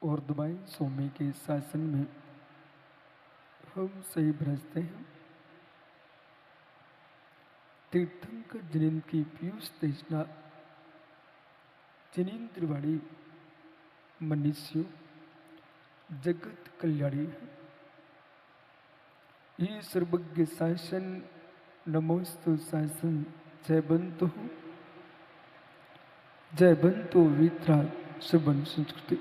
और दुबाई स्वामी के शासन में हम सही भ्रजते हैं। तीर्थंकर जनिन की पीयूष तेजना जनीन्द्रवाणी मनुष्य जगत कल्याणी है। ये सर्वज्ञ शासन नमोस्तु शासन जय बंतु वित्रा सुबन संस्कृति।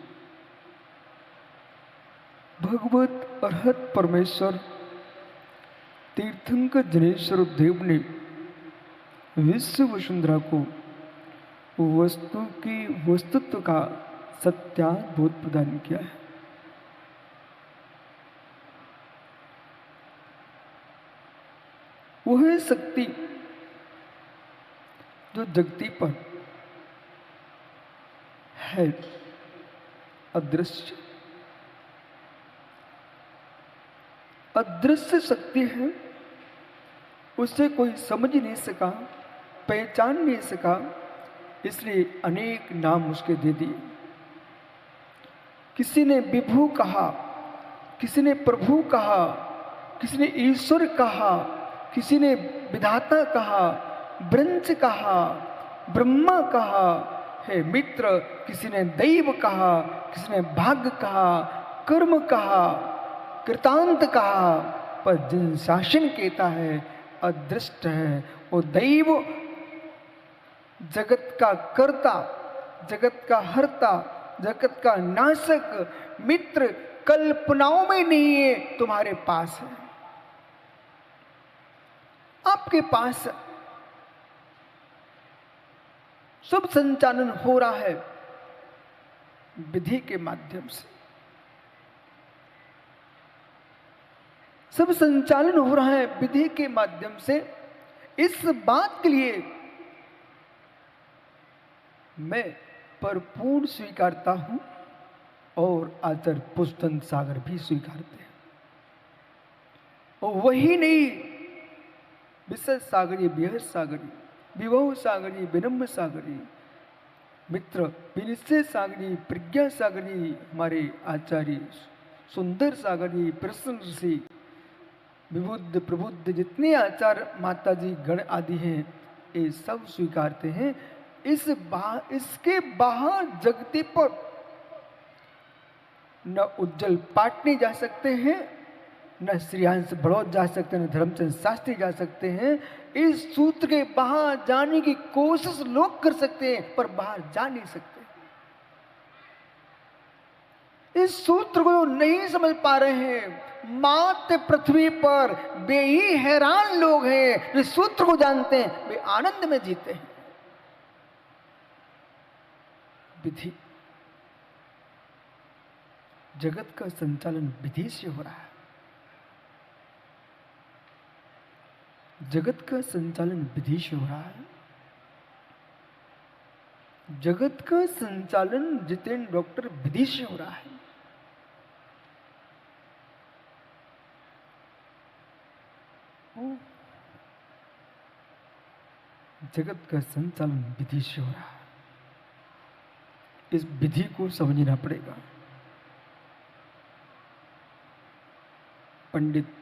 भगवत अरहत परमेश्वर तीर्थंकर जनेश्वर देव ने विश्व वसुंधरा को वस्तु की वस्तुत्व का सत्याद्भुत प्रदान किया है। वह शक्ति जो जगती पर है अदृश्य अदृश्य शक्ति है, उसे कोई समझ नहीं सका, पहचान नहीं सका, इसलिए अनेक नाम उसके दे दिए। किसी ने विभु कहा, किसी ने प्रभु कहा, किसी ने ईश्वर कहा, किसी ने विधाता कहा, ब्रंच कहा, ब्रह्मा कहा, हे मित्र, किसी ने दैव कहा, किसी ने भाग्य कहा, कर्म कहा, कृतांत कहा, पर जिन शासन कहता है अदृष्ट है वो दैव, जगत का कर्ता, जगत का हर्ता, जगत का नाशक, मित्र कल्पनाओं में नहीं है, तुम्हारे पास है, आपके पास सब संचालन हो रहा है विधि के माध्यम से। सब संचालन हो रहा है विधि के माध्यम से। इस बात के लिए मैं परिपूर्ण स्वीकारता हूं और आचार्य पुष्पन सागर भी स्वीकारते हैं। और वही नहीं, विशद सागरी, बृहद सागरी, विभव सागरी, विनम्र सागरी, मित्र विनिश्चय सागरी, प्रज्ञा सागरी, हमारे आचार्य सुंदर सागरी, प्रसन्न ऋषि, विबुद्ध प्रबुद्ध जितने आचार्य माता जी गण आदि हैं, ये सब स्वीकारते हैं। इसके बाहर जगती पर न उज्जवल पाटनी जा सकते हैं, न श्रीयांश बड़ौद जा सकते हैं, न धर्मचंद शास्त्री जा सकते हैं। इस सूत्र के बाहर जाने की कोशिश लोग कर सकते हैं पर बाहर जा नहीं सकते। इस सूत्र को नहीं समझ पा रहे हैं, मात्र पृथ्वी पर वे ही हैरान लोग हैं जो सूत्र को जानते हैं, वे आनंद में जीते हैं। विधि, जगत का संचालन विधि से हो रहा है। जगत का संचालन विधि से हो रहा है। जगत का संचालन जितेंद्र डॉक्टर विधि से हो रहा है। जगत का संचालन विधि से हो रहा है। इस विधि को समझना पड़ेगा। पंडित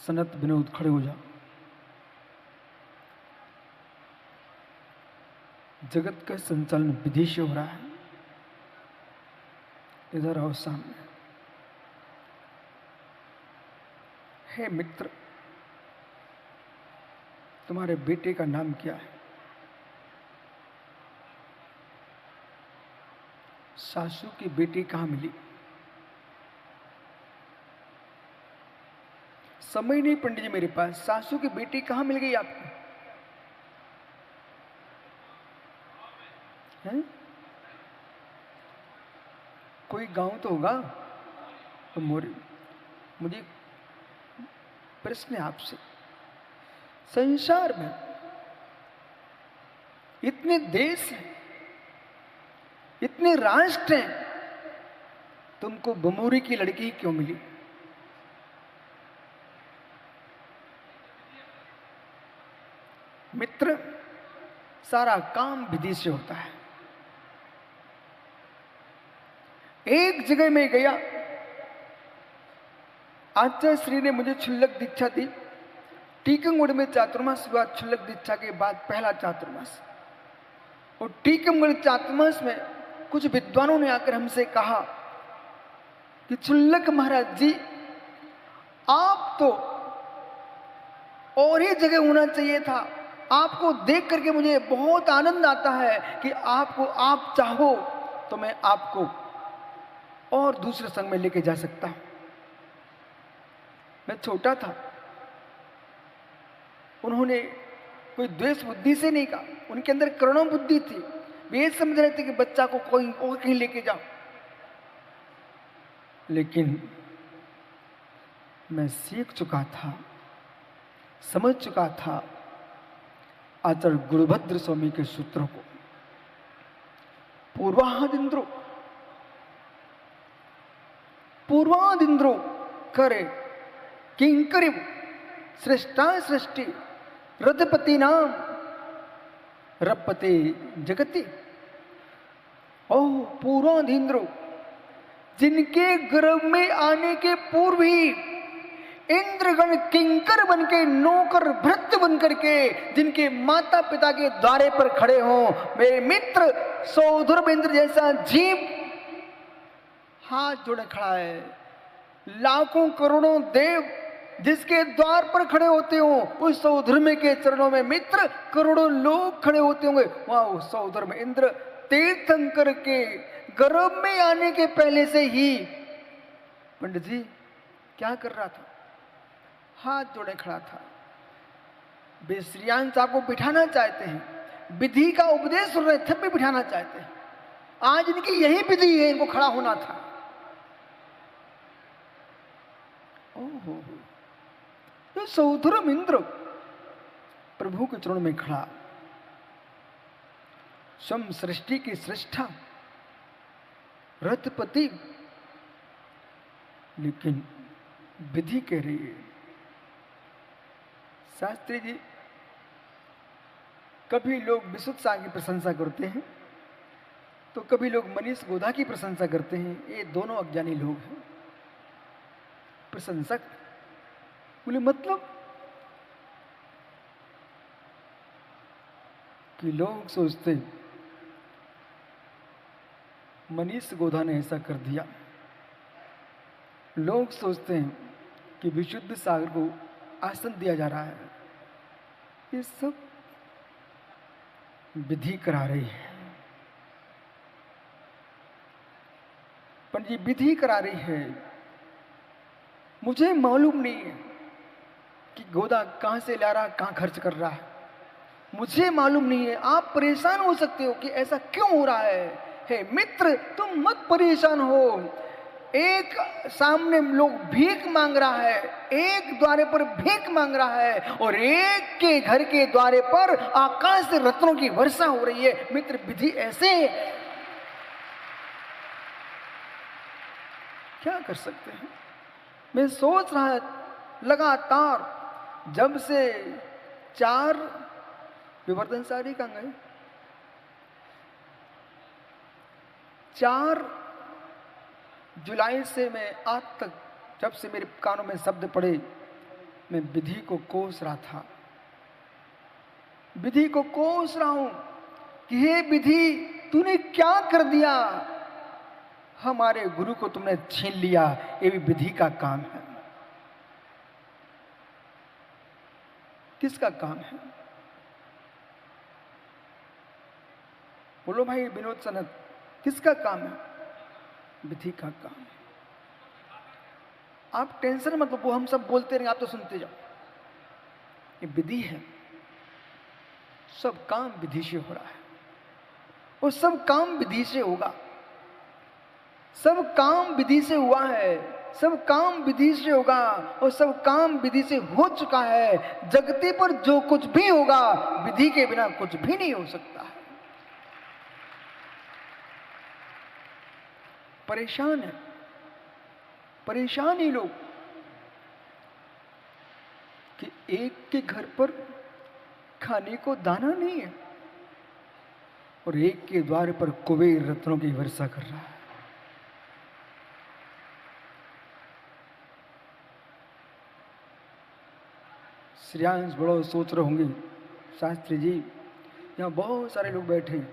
सनत विनोद खड़े हो जाओ। जगत का संचालन विधि से हो रहा है। इधर आओ सामने। हे मित्र, तुम्हारे बेटे का नाम क्या है? सासू की बेटी कहां मिली? समय नहीं पंडित जी मेरे पास। सासू की बेटी कहां मिल गई आपको? है? कोई गांव तो होगा। तो मुझे प्रश्न है आपसे, संसार में इतने देश हैं, इतने राष्ट्र हैं, तुमको बमूरी की लड़की क्यों मिली? मित्र, सारा काम विधि से होता है। एक जगह में गया, आचार्य श्री ने मुझे क्षुल्लक दीक्षा दी। टीकमगढ़ में चातुर्मास हुआ, क्षुल्लक दीक्षा के बाद पहला चातुर्मास। और टीकमगढ़ चातुर्मास में कुछ विद्वानों ने आकर हमसे कहा कि क्षुल्लक महाराज जी, आप तो और ही जगह होना चाहिए था। आपको देख करके मुझे बहुत आनंद आता है कि आप चाहो तो मैं आपको और दूसरे संग में लेके जा सकता हूं। मैं छोटा था, उन्होंने कोई द्वेष बुद्धि से नहीं कहा, उनके अंदर करुणा बुद्धि थी। वे ये समझ रहे थे कि बच्चा को कोई और कहीं लेके जाओ। लेकिन मैं सीख चुका था, समझ चुका था आचार्य गुरुभद्र स्वामी के सूत्रों को। पूर्वादिंद्रो करे किंकरी श्रेष्ठा सृष्टि रथपति नाम रपते जगति। ओह पूर्वादिंद्रो, जिनके गर्भ में आने के पूर्व ही इंद्रगण किंकर बनके, नौकर भृत्य बनकर के जिनके माता पिता के द्वारे पर खड़े हों, मेरे मित्र सौधर्म इंद्र जैसा जीव हाथ जोड़े खड़ा है। लाखों करोड़ों देव जिसके द्वार पर खड़े होते हो, उस सौधर्म के चरणों में मित्र करोड़ों लोग खड़े होते होंगे। वाह, सौधर्म इंद्र तीर्थंकर के गर्भ में आने के पहले से ही पंडित जी क्या कर रहा था? हाथ जोड़े खड़ा था। वे श्रीयान साहब को बिठाना चाहते हैं, विधि का उपदेश सुन रहे थे, भी बिठाना चाहते हैं। आज इनकी यही विधि है, इनको खड़ा होना था। ओहो, तो सौधर्म इंद्र प्रभु के चरणों में खड़ा, स्वयं सृष्टि की श्रेष्ठा रथपति, लेकिन विधि कह रही है। शास्त्री जी, कभी लोग विशुद्ध सागर की प्रशंसा करते हैं तो कभी लोग मनीष गोधा की प्रशंसा करते हैं। ये दोनों अज्ञानी लोग हैं। प्रशंसक बोले मतलब कि लोग सोचते मनीष गोधा ने ऐसा कर दिया, लोग सोचते हैं कि विशुद्ध सागर को आसन दिया जा रहा है। ये सब विधि करा रही है। पंडित जी विधि करा रही है। मुझे मालूम नहीं है कि गोदा कहां से ला रहा, कहां खर्च कर रहा है। मुझे मालूम नहीं है। आप परेशान हो सकते हो कि ऐसा क्यों हो रहा है। हे मित्र, तुम मत परेशान हो। एक सामने लोग भीख मांग रहा है, एक द्वारे पर भीख मांग रहा है, और एक के घर के द्वारे पर आकाश से रत्नों की वर्षा हो रही है। मित्र, विधि ऐसे क्या कर सकते हैं। मैं सोच रहा लगातार जब से 4 विवर्धन सारी कहां गए, 4 जुलाई से मैं आज तक जब से मेरे कानों में शब्द पड़े, मैं विधि को कोस रहा था, विधि को कोस रहा हूं कि हे विधि, तूने क्या कर दिया। हमारे गुरु को तुमने छीन लिया। ये भी विधि का काम है। किसका काम है? बोलो भाई विनोद सनत, किसका काम है? विधि का काम है। आप टेंशन मत लो, वो हम सब बोलते रहे, आप तो सुनते जाओ। ये विधि है। सब काम विधि से हो रहा है, और सब काम विधि से होगा। सब काम विधि से हुआ है, सब काम विधि से होगा, और सब काम विधि से हो चुका है। जगती पर जो कुछ भी होगा, विधि के बिना कुछ भी नहीं हो सकता है। परेशान है, परेशान ही लोग कि एक के घर पर खाने को दाना नहीं है, और एक के द्वार पर कुबेर रत्नों की वर्षा कर रहा है। श्रेयांश बड़ो सोच रहे होंगे, शास्त्री जी यहाँ बहुत सारे लोग बैठे हैं,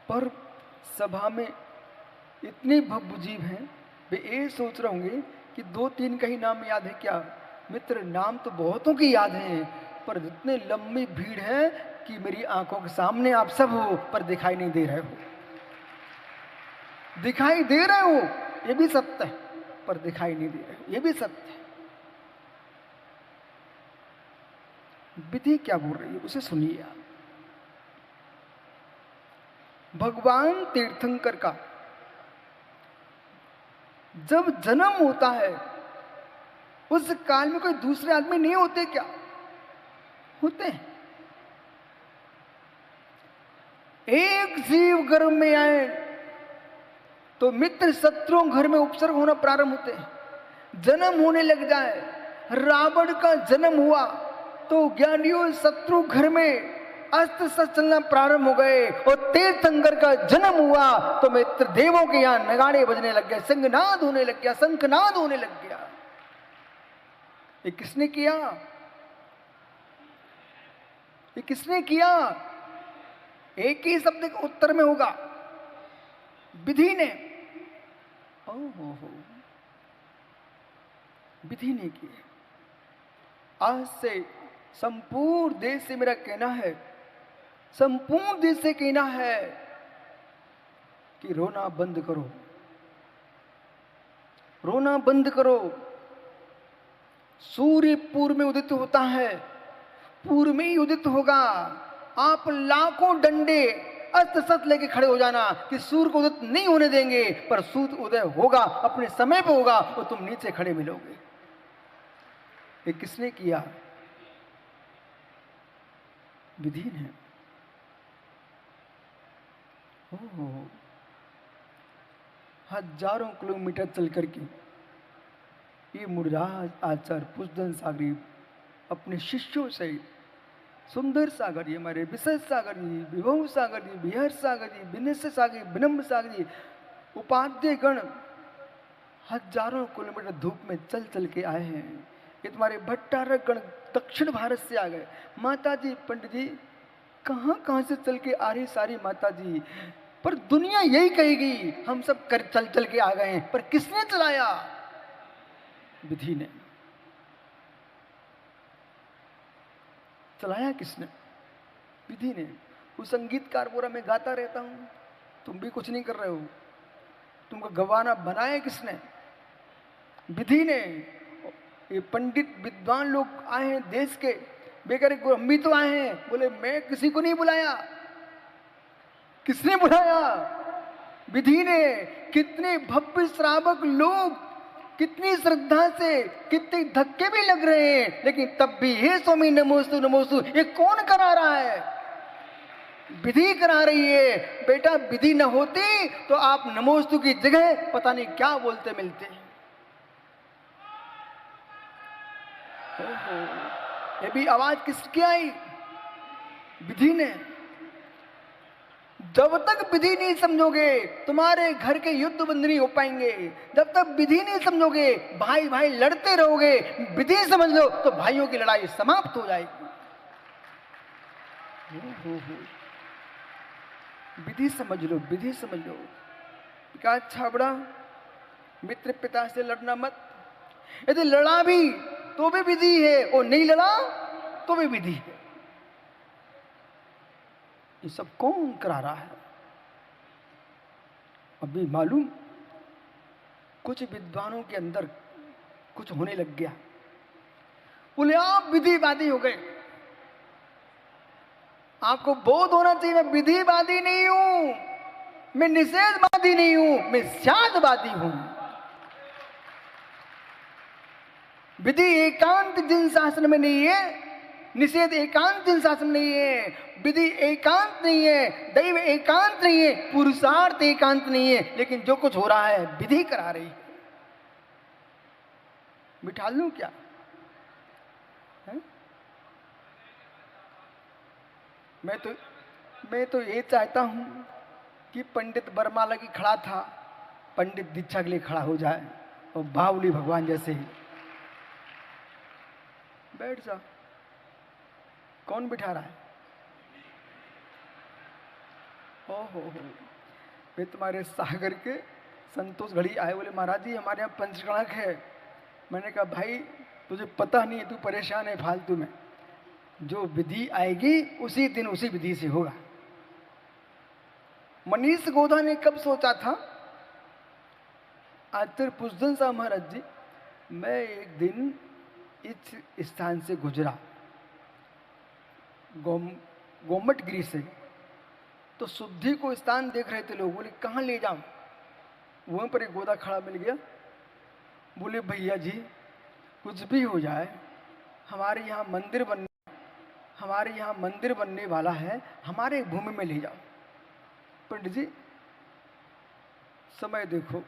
पर सभा में इतने भव्य जीव हैं, वे ये सोच रहे होंगे कि 2-3 का ही नाम याद है क्या? मित्र, नाम तो बहुतों की याद हैं, पर इतने लंबी भीड़ है कि मेरी आंखों के सामने आप सब हो, पर दिखाई नहीं दे रहे हो। दिखाई दे रहे हो ये भी सत्य है, पर दिखाई नहीं दे रहे हो ये भी सत्य है। विधि क्या बोल रही है उसे सुनिए आप। भगवान तीर्थंकर का जब जन्म होता है उस काल में कोई दूसरे आदमी नहीं होते क्या? होते हैं। एक जीव गर्भ में आए तो मित्र शत्रुओं घर में उपसर्ग होना प्रारंभ होते हैं। जन्म होने लग जाए, रावण का जन्म हुआ तो ज्ञानियों शत्रु घर में अस्त्र शस्त्र चलना प्रारंभ हो गए, और तीर्थंकर का जन्म हुआ तो मित्र देवों के यहां नगाड़े बजने लग गए, सिंहनाद होने लग गया, शंखनाद होने लग गया। ये किसने किया? ये किसने किया? एक ही शब्द के उत्तर में होगा, विधि ने। ओहो, विधि ने किया। आज से संपूर्ण देश से मेरा कहना है, संपूर्ण देश से कहना है कि रोना बंद करो, रोना बंद करो। सूर्य पूर्व में उदित होता है, पूर्व में ही उदित होगा। आप लाखों डंडे अस्त्र शस्त्र लेके खड़े हो जाना कि सूर्य को उदित नहीं होने देंगे, पर सूर्य उदय होगा, अपने समय पे होगा, और तुम नीचे खड़े मिलोगे। ये किसने किया? विधि ने। हजारों किलोमीटर चल करके ये मुनिराज आचार्य पुष्पदन सागरी अपने शिष्यों से, सुंदर सागर जी, हमारे विशेष सागर जी, विभव सागर जी, बिहार सागर जी, विनस्य सागर जी, विनम्र सागर जी, उपाध्याय गण हजारों किलोमीटर धूप में चल चल के आए हैं। ये तुम्हारे भट्टारक गण दक्षिण भारत से आ गए। माता जी, पंडित जी कहां कहां से चल के आ रही सारी माता जी, पर दुनिया यही कहेगी हम सब कर चल चल के आ गए हैं, पर किसने चलाया? विधि ने। चलाया किसने? विधि ने। वो संगीतकार बोला मैं गाता रहता हूं, तुम भी कुछ नहीं कर रहे हो, तुमको गवाना बनाया किसने? विधि ने। ये पंडित विद्वान लोग आए हैं देश के, बेकार हम भी तो आए हैं। बोले मैं किसी को नहीं बुलाया। किसने बुलाया? विधि ने। कितने भव्य श्रावक लोग कितनी श्रद्धा से, कितने धक्के भी लग रहे हैं, लेकिन तब भी हे स्वामी नमोस्तु नमोस्तु, ये कौन करा रहा है? विधि करा रही है। बेटा विधि न होती तो आप नमोस्तु की जगह पता नहीं क्या बोलते मिलते। ओहो, ये भी आवाज किसकी आई? विधि ने। जब तक विधि नहीं समझोगे तुम्हारे घर के युद्ध बंद नहीं हो पाएंगे। जब तक विधि नहीं समझोगे भाई भाई लड़ते रहोगे। विधि समझ लो तो भाइयों की लड़ाई समाप्त हो जाएगी। विधि समझ लो, विधि समझ लो। क्या छाबड़ा मित्र पिता से लड़ना मत। यदि लड़ा भी तो भी विधि है, और नहीं लड़ा तो भी विधि है। ये सब कौन करा रहा है? अभी मालूम कुछ विद्वानों के अंदर कुछ होने लग गया। बोले आप विधिवादी हो गए। आपको बोध होना चाहिए मैं विधिवादी नहीं हूं, मैं निषेधवादी नहीं हूं, मैं शांतवादी हूं। विधि एकांत जिन शास्त्र में नहीं है, निषेध एकांत जिन शास्त्र में नहीं है, विधि एकांत नहीं है, दैव एकांत नहीं है, पुरुषार्थ एकांत नहीं है, लेकिन जो कुछ हो रहा है विधि करा रही है। बिठा लूं क्या है? मैं तो ये चाहता हूं कि पंडित बरमाला की खड़ा था, पंडित दीक्षा के लिए खड़ा हो जाए, और बावली भगवान जैसे ही बैठ जा। कौन बिठा रहा है? हो, वे तुम्हारे सागर के संतोष घड़ी आए, बोले महाराज जी हमारे यहाँ पंचकणक है। मैंने कहा भाई तुझे पता नहीं है, तू परेशान है फालतू में। जो विधि आएगी उसी दिन उसी विधि से होगा। मनीष गोधा ने कब सोचा था? आचार्य पुष्पदन साहब महाराज जी, मैं एक दिन इस स्थान से गुजरा गोमटगिरी से, तो शुद्धि को स्थान देख रहे थे लोग। बोले कहाँ ले जाऊं? वहीं पर एक गोदा खड़ा मिल गया। बोले भैया जी कुछ भी हो जाए, हमारे यहाँ मंदिर बनने वाला है, हमारे भूमि में ले जाओ। पंडित जी समय देखो,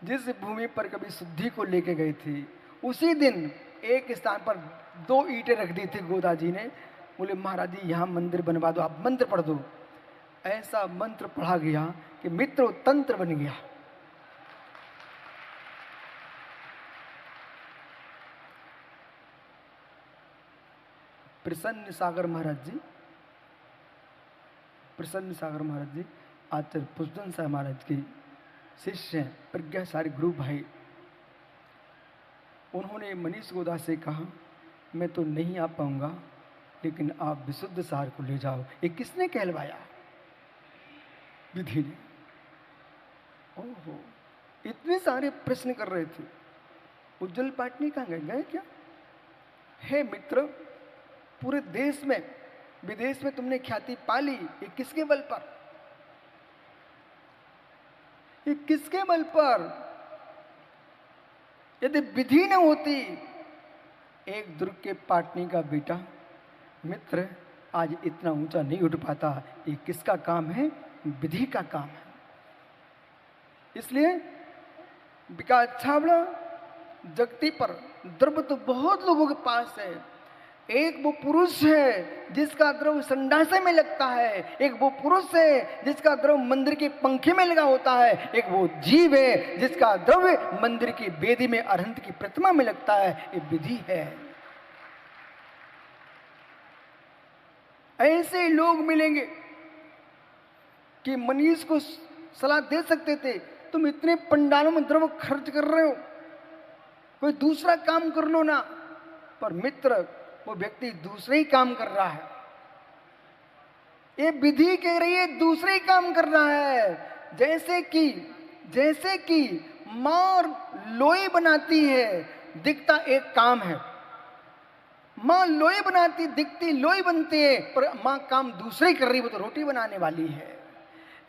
जिस भूमि पर कभी शुद्धि को लेके गए थे उसी दिन एक स्थान पर 2 ईंटें रख दी थी गोदा जी ने। बोले महाराज जी यहाँ मंदिर बनवा दो, आप मंत्र पढ़ दो। ऐसा मंत्र पढ़ा गया कि मित्र तंत्र बन गया। प्रसन्न सागर महाराज जी आचार्य पुष्पदन साहब महाराज के शिष्य हैं, प्रज्ञासारी गुरु भाई। उन्होंने मनीष गोदा से कहा मैं तो नहीं आ पाऊंगा, लेकिन आप विशुद्ध सार को ले जाओ। ये किसने कहलवाया? विधि ने। ओहो, इतने सारे प्रश्न कर रहे थे। उज्जवल पाटनी कहाँ गए क्या? हे मित्र, पूरे देश में विदेश में तुमने ख्याति पाली, ये किसके बल पर? ये किसके बल पर? यदि विधि न होती, एक दुर्ग के पाटनी का बेटा मित्र आज इतना ऊंचा नहीं उठ पाता। ये किसका काम है? विधि का काम है। इसलिए विकास छावड़ा जगती पर द्रव्य तो बहुत लोगों के पास है। एक वो पुरुष है जिसका द्रव्य संडासे में लगता है, एक वो पुरुष है जिसका द्रव्य मंदिर के पंखे में लगा होता है, एक वो जीव है जिसका द्रव्य मंदिर की वेदी में अरहंत की प्रतिमा में लगता है। ये विधि है। ऐसे लोग मिलेंगे कि मनीष को सलाह दे सकते थे, तुम इतने पंडालों में द्रव्य खर्च कर रहे हो, कोई दूसरा काम कर लो ना। पर मित्र, वो व्यक्ति दूसरे ही काम कर रहा है। ये विधि कह रही है दूसरे ही काम कर रहा है। जैसे कि मां लोई बनाती है, दिखता एक काम है। मां लोई बनाती, दिखती लोई बनती है, पर मां काम दूसरे ही कर रही है, वो तो रोटी बनाने वाली है।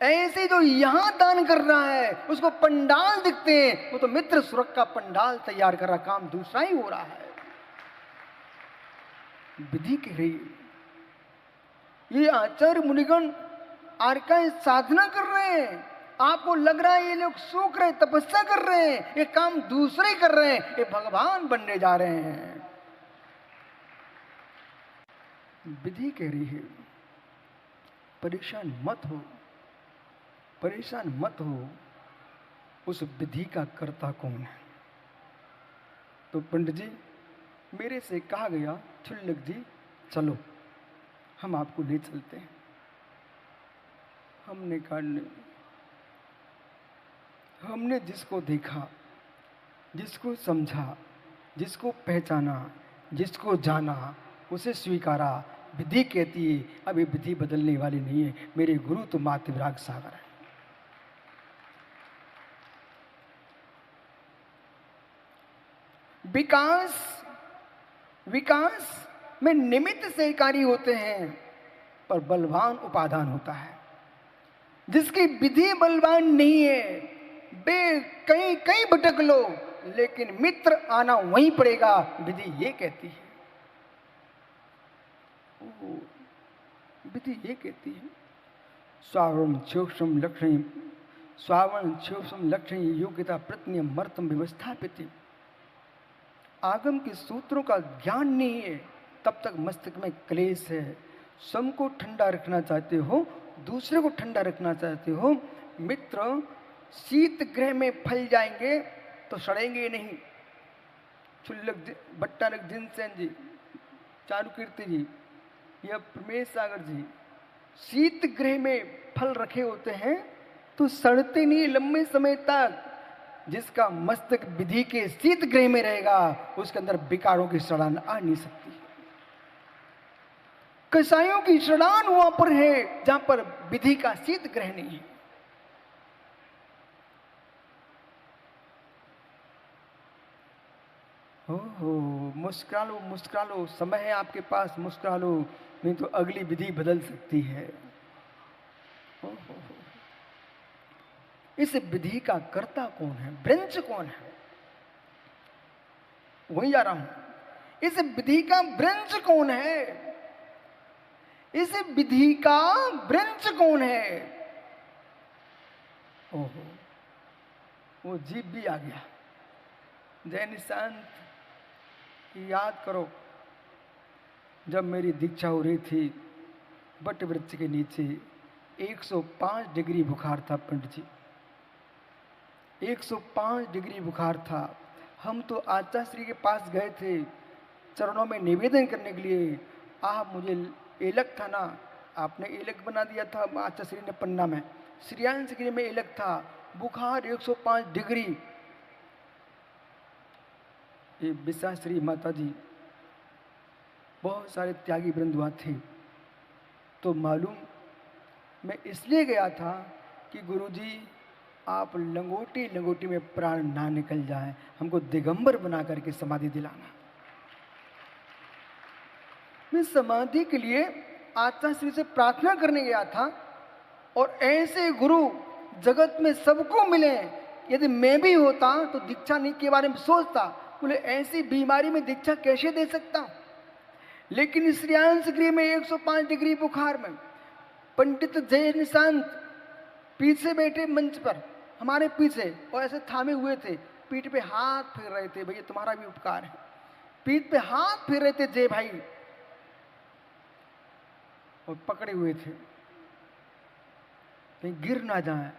ऐसे जो यहां दान कर रहा है उसको पंडाल दिखते हैं, वो तो मित्र सुरक्षा का पंडाल तैयार कर रहा, काम दूसरा ही हो रहा है। विधि कह रही है। ये आचार्य मुनिगण आर्काएं साधना कर रहे हैं, आपको लग रहा है ये लोग सूख रहे, तपस्या कर रहे हैं, ये काम दूसरे कर रहे हैं, ये भगवान बनने जा रहे हैं। विधि कह रही है परेशान मत हो, उस विधि का कर्ता कौन है? तो पंडित जी मेरे से कहा गया, छुल्लक जी चलो हम आपको ले चलते हैं। हमने कहा नहीं, हमने जिसको देखा, जिसको समझा, जिसको पहचाना, जिसको जाना, उसे स्वीकारा। विधि कहती है अब ये विधि बदलने वाली नहीं है। मेरे गुरु तो मात्र विराग सागर है। विकास में निमित्त सहकारी होते हैं, पर बलवान उपादान होता है। जिसकी विधि बलवान नहीं है, बे कहीं कहीं भटक लो, लेकिन मित्र आना वहीं पड़ेगा, विधि ये कहती है। विधि ये कहती है स्वावरण क्षोक्षम लक्षणी योग्यता प्रत्यय मर्तम व्यवस्थापित। आगम के सूत्रों का ज्ञान नहीं है, तब तक मस्तक में क्लेश है। स्वयं को ठंडा रखना चाहते हो, दूसरे को ठंडा रखना चाहते हो, मित्र शीत गृह में फल जाएंगे तो सड़ेंगे नहीं। भट्टारक जिनसेन जी, चारुकीर्ति जी, या प्रमेश सागर जी, शीत गृह में फल रखे होते हैं तो सड़ते नहीं लंबे समय तक। जिसका मस्तक विधि के शीत गृह में रहेगा उसके अंदर विकारों की सड़ान आ नहीं सकती। कसाइयों की सड़ान वहां पर है जहां पर विधि का शीत गृह नहीं है। हो मुस्कुरा लो, मुस्कुरा लो, समय है आपके पास, मुस्कुरा लो, नहीं तो अगली विधि बदल सकती है। हो। इस विधि का कर्ता कौन है, ब्रंच कौन है, वही जा रहा हूं। इस विधि का ब्रंच कौन है, इस विधि का ब्रंच कौन है। ओहो, वो जीव भी आ गया। जय निशांत, याद करो जब मेरी दीक्षा हो रही थी बट वृक्ष के नीचे 105 डिग्री बुखार था पंडित जी, 105 डिग्री बुखार था। हम तो आचार्य श्री के पास गए थे चरणों में निवेदन करने के लिए, आप मुझे एलक था ना, आपने एलक बना दिया था आचार्य श्री ने पन्ना में, श्रीयांश गिरी में एलक था, बुखार 105 डिग्री। ये विश्वाश्री माता जी, बहुत सारे त्यागी वृंद वहाँ थे। तो मालूम मैं इसलिए गया था कि गुरुजी आप लंगोटी लंगोटी में प्राण ना निकल जाए, हमको दिगंबर बना करके समाधि दिलाना। मैं समाधि के लिए आचार्य श्री से प्रार्थना करने गया था, और ऐसे गुरु जगत में सबको मिले, यदि मैं भी होता तो दीक्षा नहीं के बारे में सोचता, बोले ऐसी बीमारी में दीक्षा कैसे दे सकता हूं। लेकिन श्रेयांश गृह में 105 डिग्री बुखार में पंडित जय निशांत पीछे बैठे मंच पर हमारे पीछे, और ऐसे थामे हुए थे, पीठ पे हाथ फेर रहे थे, भैया तुम्हारा भी उपकार है, पीठ पे हाथ फेर रहे थे जय भाई, और पकड़े हुए थे कहीं गिर ना जाए।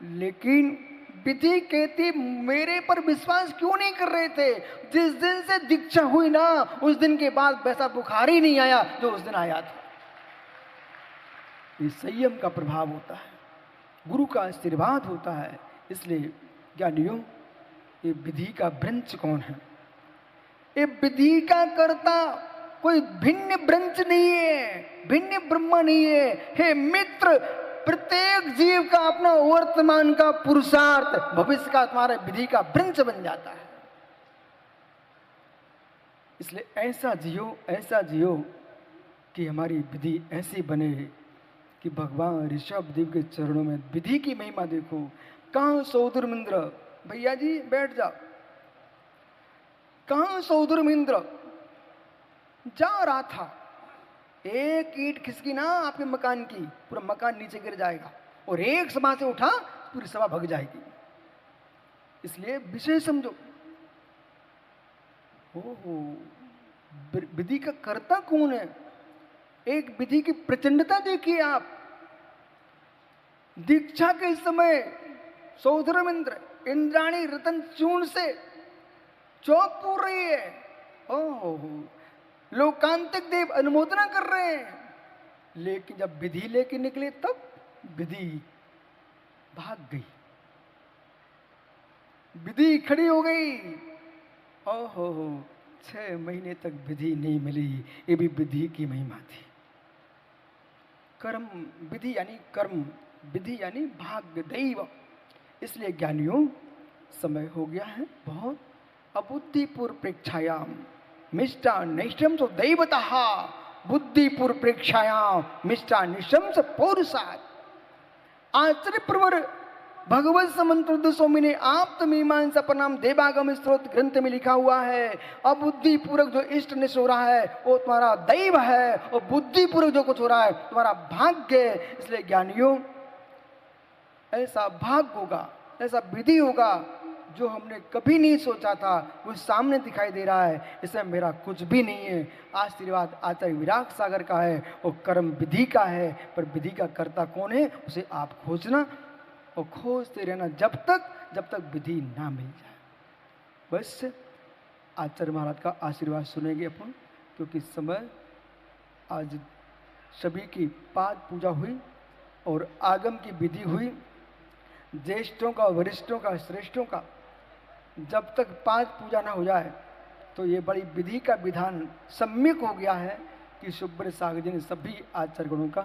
लेकिन विधि कहती मेरे पर विश्वास क्यों नहीं कर रहे थे। जिस दिन से दीक्षा हुई ना उस दिन के बाद वैसा बुखार ही नहीं आया जो उस दिन आया था। ये संयम का प्रभाव होता है, गुरु का आशीर्वाद होता है। इसलिए ज्ञानियों, ये विधि का ब्रंच कौन है, ये विधि का कर्ता कोई भिन्न ब्रंच नहीं है, भिन्न ब्रह्म नहीं है। हे मित्र, प्रत्येक जीव का अपना वर्तमान का पुरुषार्थ भविष्य का तुम्हारे विधि का ब्रंच बन जाता है। इसलिए ऐसा जियो कि हमारी विधि ऐसी बने कि भगवान ऋषभ देव के चरणों में विधि की महिमा देखो। कहां सौदुर्मिंद्र, भैया जी बैठ जाओ, कहां सौदुर्मिंद्र जा रहा था, एक ईंट खिसकी ना आपके मकान की, पूरा मकान नीचे गिर जाएगा, और एक सभा से उठा पूरी सभा भग जाएगी। इसलिए विषय समझो। ओहो, विधि का कर्ता कौन है, एक विधि की प्रचंडता देखिए आप। दीक्षा के समय सौधर्मेंद्र इंद्राणी रतन चूर्ण से चौक पूर रही है। ओहो, लोकांतिक देव अनुमोदना कर रहे हैं, लेकिन जब विधि लेके निकले तब विधि भाग गई, विधि खड़ी हो गई। ओहो, 6 महीने तक विधि नहीं मिली, ये भी विधि की महिमा थी। कर्म विधि यानी कर्म, विधि यानी भाग्य दैव। इसलिए ज्ञानियों, समय हो गया है बहुत। अबुद्धिपूर्व प्रेक्षायाम मिष्टान्निष्टं च दैवतः, बुद्धिपूर्व प्रेक्षायाम मिष्टान्निष्टं च पौरुषात्। आचार्य प्रवर भगवत समंत्र स्वामी ने आप मीमांसा पर नाम देवागम स्त्रोत ग्रंथ में लिखा हुआ है, अबुद्धिपूर्वक जो इष्ट निष्ठ हो रहा है वो तुम्हारा दैव है, और बुद्धिपूर्वक जो कुछ हो रहा है तुम्हारा भाग्य है। इसलिए ज्ञानियों, ऐसा भाग्य होगा, ऐसा विधि होगा जो हमने कभी नहीं सोचा था, वो सामने दिखाई दे रहा है। इसमें मेरा कुछ भी नहीं है। आशीर्वाद आचार्य विराग सागर का है, वो कर्म विधि का है, पर विधि का कर्ता कौन है उसे आप खोजना और खोजते रहना जब तक विधि ना मिल जाए। बस आचार्य महाराज का आशीर्वाद सुनेंगे अपन, क्योंकि इस समय आज सभी की पाद पूजा हुई और आगम की विधि हुई। ज्येष्ठों का, वरिष्ठों का, श्रेष्ठों का जब तक पाद पूजा ना हो जाए तो ये बड़ी विधि का विधान सम्यक हो गया है कि सुब्रत सागर जी ने सभी आचार्य गणों का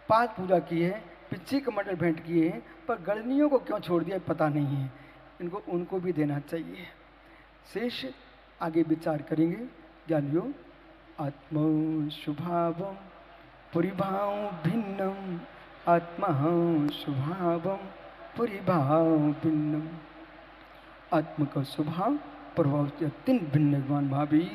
पाद पूजा की है, पिच्ची कमंडल भेंट किए हैं, पर गणनियों को क्यों छोड़ दिया पता नहीं है। इनको उनको भी देना चाहिए। शेष आगे विचार करेंगे ज्ञानियों। आत्मा स्वभावम परिभाव भिन्नम, आत्मा स्वभावम परिभाव भिन्नम। आत्मा का स्वभाव प्रभाव से अत्यंत भिन्न भगवान महावीर